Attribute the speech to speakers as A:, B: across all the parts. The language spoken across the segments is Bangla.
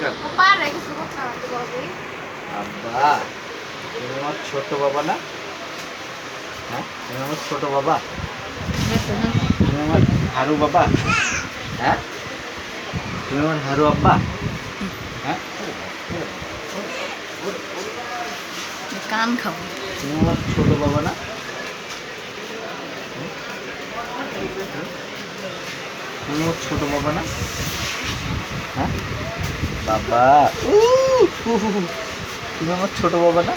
A: কার আব্বা তুমি আমার ছোট বাবা না? হ্যাঁ তুমি আমার ছোট বাবা, তুমি আমার হারু বাবা, হ্যাঁ তুমি আমার হারু আব্বা, হ্যাঁ
B: কান খাবো।
A: তুমি আমার ছোট বাবা না? তুমি আমার ছোট বাবা না? হ্যাঁ বাবা তুমি আমার ছোট বাবা না?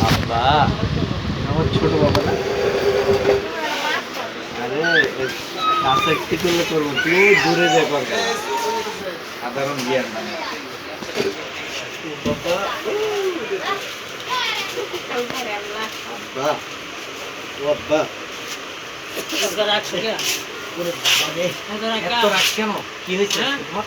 A: আব্বা তুমি আমার ছোট বাবা না? আরে কাছে একটু করলে করবো, তুই দূরে যাই কর গেল সাধারণ জ্ঞান মানে বাবা আব্বা ও আব্বা এত রাগ কেন? কি হয়েছে তোমার?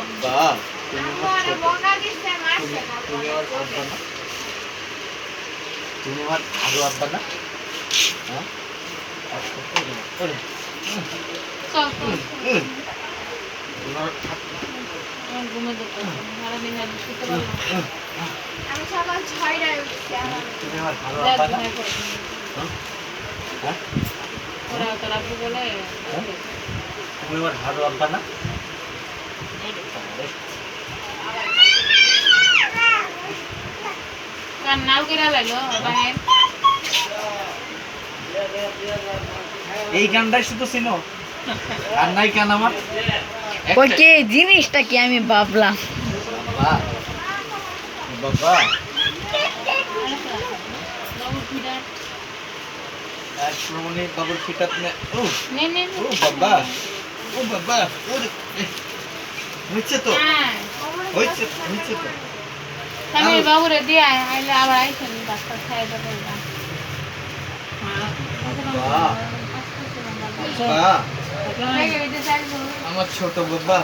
A: আব্বা তুমি আমার আব্বা না? তুমি আমার আরো আব্বা না? হ্যাঁ
C: আমি সকাল 6টায় উঠছি
A: তুমি আমার ভালো আব্বা না? হ্যাঁ তুমি আমার ভালো আব্বা না? এই গানটাই শুধু চিনো আর নাই গান আমার
B: ওই কে জিনিসটা কি আমি ভাবলাম।
A: বাবা বাবা শ্রমণী বাবুর ফিটাত নে ও ও বাবা ও বাবা ওরে হচ্ছে তো হচ্ছে হচ্ছে তো
C: বাবুরে দিয়ে আইলে আবার আইসেন বাচ্চা খাই দেবো
A: বাবা বাবা আমার ছোট বাবা